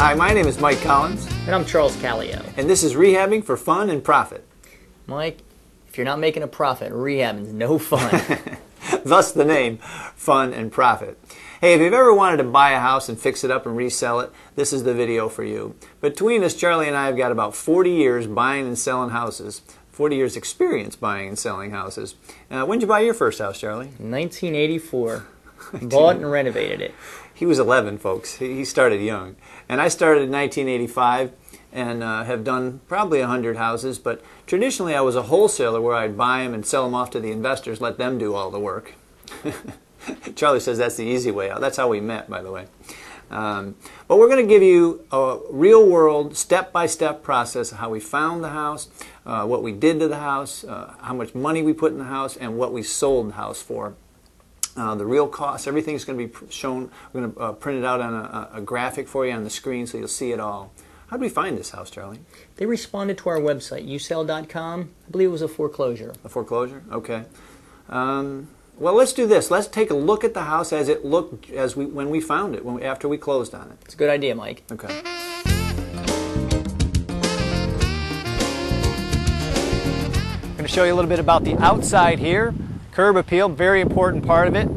Hi, my name is Mike Collins. And I'm Charles Callio. And this is Rehabbing for Fun and Profit. Mike, if you're not making a profit, rehabbing's no fun. Thus the name, Fun and Profit. Hey, if you've ever wanted to buy a house and fix it up and resell it, this is the video for you. Between us, Charlie and I have got about 40 years buying and selling houses. 40 years experience buying and selling houses. When did you buy your first house, Charlie? 1984. Bought and renovated it. He was 11, folks. He started young. And I started in 1985 and have done probably 100 houses. But traditionally, I was a wholesaler where I'd buy them and sell them off to the investors, let them do all the work. Charlie says that's the easy way out. That's how we met, by the way. But we're going to give you a real-world, step-by-step process of how we found the house, what we did to the house, how much money we put in the house, and what we sold the house for. The real cost, everything's going to be shown. We're going to print it out on a graphic for you on the screen so you'll see it all. How did we find this house, Charlie? They responded to our website, usell.com. I believe it was a foreclosure. A foreclosure? Okay. Well, let's do this. Let's take a look at the house as it looked when we found it, after we closed on it. It's a good idea, Mike. Okay. I'm going to show you a little bit about the outside here. Curb appeal, very important part of it.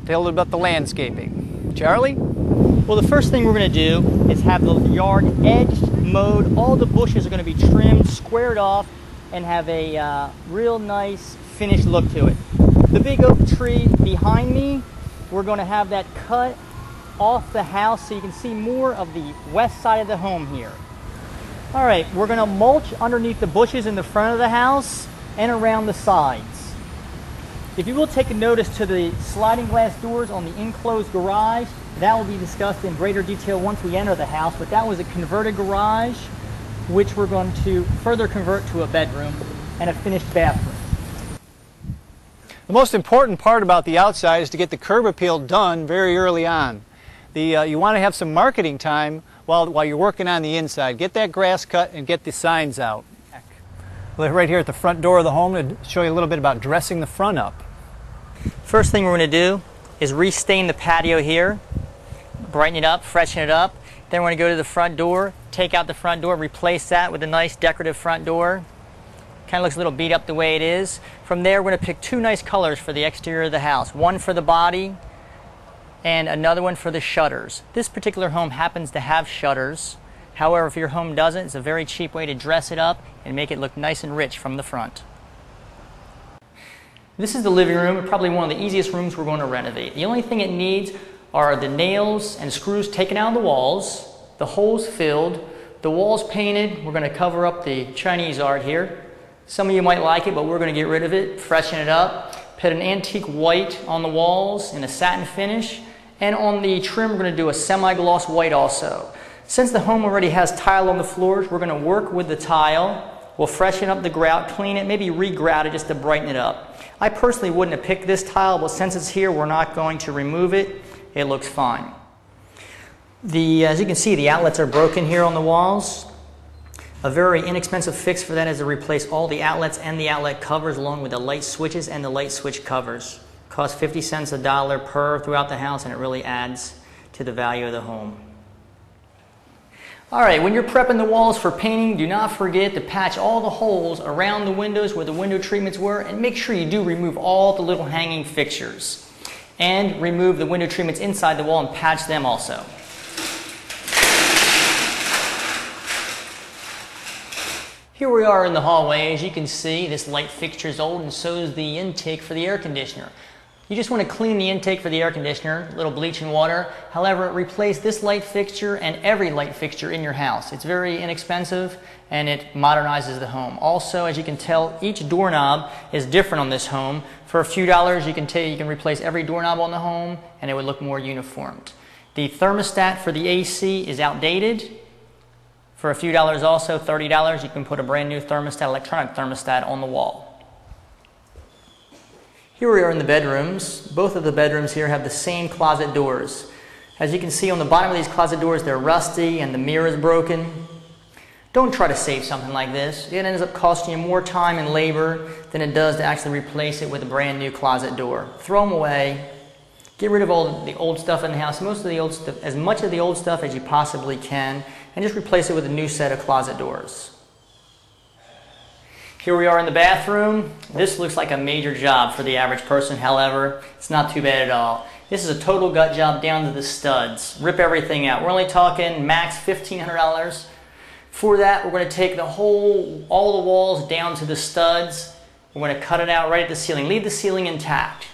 Tell a little about the landscaping. Charlie? Well, the first thing we're going to do is have the yard edged, mowed. All the bushes are going to be trimmed, squared off, and have a real nice finished look to it. The big oak tree behind me, we're going to have that cut off the house so you can see more of the west side of the home here. All right, we're going to mulch underneath the bushes in the front of the house and around the sides. If you will take a notice to the sliding glass doors on the enclosed garage, that will be discussed in greater detail once we enter the house, but that was a converted garage, which we're going to further convert to a bedroom and a finished bathroom. The most important part about the outside is to get the curb appeal done very early on. You want to have some marketing time while you're working on the inside. Get that grass cut and get the signs out. Right here at the front door of the home to show you a little bit about dressing the front up. First thing we're going to do is restain the patio here, brighten it up, freshen it up. Then we're going to go to the front door, take out the front door, replace that with a nice decorative front door. Kind of looks a little beat up the way it is. From there, we're going to pick two nice colors for the exterior of the house. One for the body and another one for the shutters. This particular home happens to have shutters. However, if your home doesn't, it's a very cheap way to dress it up and make it look nice and rich from the front. This is the living room, probably one of the easiest rooms we're going to renovate. The only thing it needs are the nails and screws taken out of the walls, the holes filled, the walls painted. We're going to cover up the Chinese art here. Some of you might like it, but we're going to get rid of it, freshen it up, put an antique white on the walls in a satin finish, and on the trim we're going to do a semi-gloss white also. Since the home already has tile on the floors, we're going to work with the tile. We'll freshen up the grout, clean it, maybe re-grout it just to brighten it up. I personally wouldn't have picked this tile, but since it's here, we're not going to remove it. It looks fine. As you can see, the outlets are broken here on the walls. A very inexpensive fix for that is to replace all the outlets and the outlet covers along with the light switches and the light switch covers. Costs 50 cents a dollar per throughout the house, and it really adds to the value of the home. All right, when you're prepping the walls for painting, do not forget to patch all the holes around the windows where the window treatments were, and make sure you do remove all the little hanging fixtures. And remove the window treatments inside the wall and patch them also. Here we are in the hallway. As you can see, this light fixture is old, and so is the intake for the air conditioner. You just want to clean the intake for the air conditioner, a little bleach and water. However, replace this light fixture and every light fixture in your house. It's very inexpensive and it modernizes the home. Also, as you can tell, each doorknob is different on this home. For a few dollars, you can replace every doorknob on the home and it would look more uniformed. The thermostat for the AC is outdated. For a few dollars also, $30, you can put a brand new thermostat, electronic thermostat on the wall. Here we are in the bedrooms. Both of the bedrooms here have the same closet doors. As you can see on the bottom of these closet doors, they're rusty and the mirror is broken. Don't try to save something like this. It ends up costing you more time and labor than it does to actually replace it with a brand new closet door. Throw them away. Get rid of all the old stuff in the house. Most of the old stuff, as much of the old stuff as you possibly can. and just replace it with a new set of closet doors. Here we are in the bathroom. This looks like a major job for the average person. However, it's not too bad at all. This is a total gut job down to the studs. Rip everything out. We're only talking max $1,500. For that, we're going to take all the walls down to the studs. We're going to cut it out right at the ceiling. Leave the ceiling intact.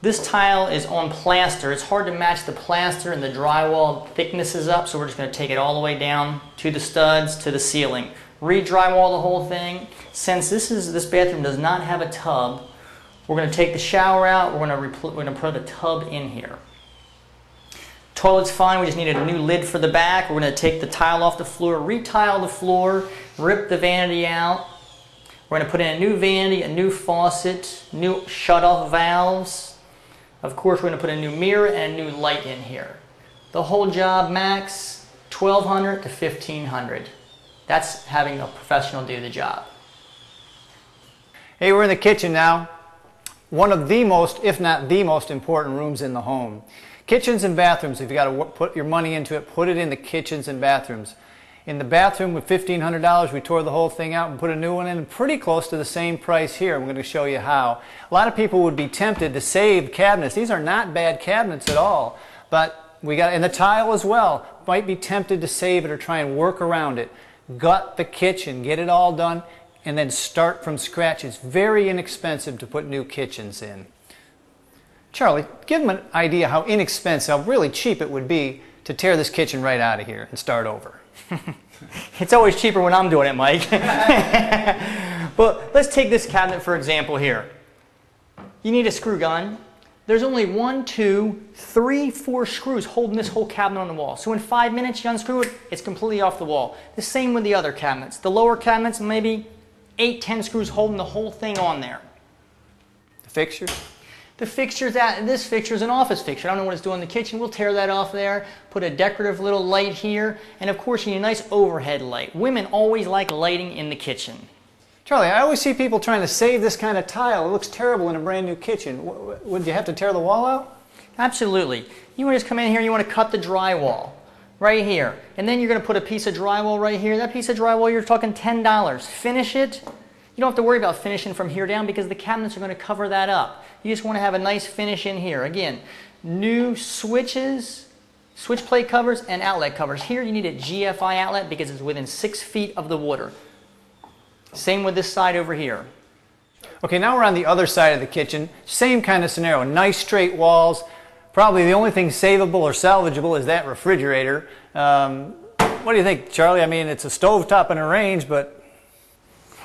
This tile is on plaster. It's hard to match the plaster and the drywall thicknesses up, so we're just going to take it all the way down to the studs, to the ceiling. Re-drywall the whole thing. Since this bathroom does not have a tub, we're going to take the shower out. We're going to put a tub in here. Toilet's fine. We just need a new lid for the back. We're going to take the tile off the floor, re-tile the floor, rip the vanity out. We're going to put in a new vanity, a new faucet, new shut-off valves. Of course, we're going to put a new mirror and a new light in here. The whole job max $1,200 to $1,500. That's having a professional do the job. Hey, we're in the kitchen now. One of the most, if not the most important rooms in the home. Kitchens and bathrooms, if you got to put your money into it, put it in the kitchens and bathrooms. In the bathroom with $1,500, we tore the whole thing out and put a new one in, pretty close to the same price here. I'm going to show you how. A lot of people would be tempted to save cabinets. These are not bad cabinets at all, but we got, and the tile as well, might be tempted to save it or try and work around it. Gut the kitchen, get it all done, and then start from scratch. It's very inexpensive to put new kitchens in. Charlie, give them an idea how inexpensive, how really cheap it would be to tear this kitchen right out of here and start over. It's always cheaper when I'm doing it, Mike. But let's take this cabinet for example here. You need a screw gun. There's only 1, 2, 3, 4 screws holding this whole cabinet on the wall. So in 5 minutes you unscrew it, it's completely off the wall. The same with the other cabinets. The lower cabinets, maybe 8, 10 screws holding the whole thing on there. The fixtures? The fixtures, this fixture is an office fixture. I don't know what it's doing in the kitchen. We'll tear that off there, put a decorative little light here, and of course you need a nice overhead light. Women always like lighting in the kitchen. Charlie, I always see people trying to save this kind of tile. It looks terrible in a brand new kitchen. Would you have to tear the wall out? Absolutely. You want to just come in here and you want to cut the drywall right here. And then you're going to put a piece of drywall right here. That piece of drywall, you're talking $10. Finish it. You don't have to worry about finishing from here down because the cabinets are going to cover that up. You just want to have a nice finish in here. Again, new switches, switch plate covers, and outlet covers. Here you need a GFI outlet because it's within 6 feet of the water. Same with this side over here. Okay, now we're on the other side of the kitchen. Same kind of scenario. Nice straight walls. Probably the only thing savable or salvageable is that refrigerator. What do you think, Charlie? I mean, it's a stovetop and a range, but...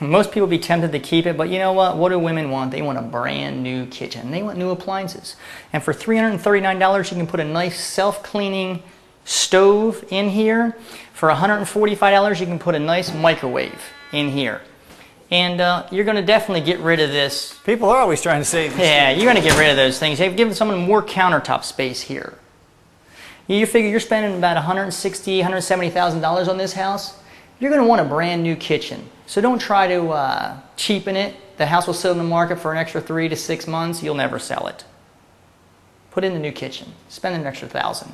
Most people be tempted to keep it, but you know what? What do women want? They want a brand new kitchen. They want new appliances. And for $339, you can put a nice self-cleaning stove in here. For $145, you can put a nice microwave in here. And you're going to definitely get rid of this. People are always trying to save. Yeah, you're going to get rid of those things. You've given someone more countertop space here. You figure you're spending about $160,000, $170,000 on this house. You're going to want a brand new kitchen. So don't try to cheapen it. The house will sit on the market for an extra 3 to 6 months. You'll never sell it. Put in the new kitchen. Spend an extra $1,000.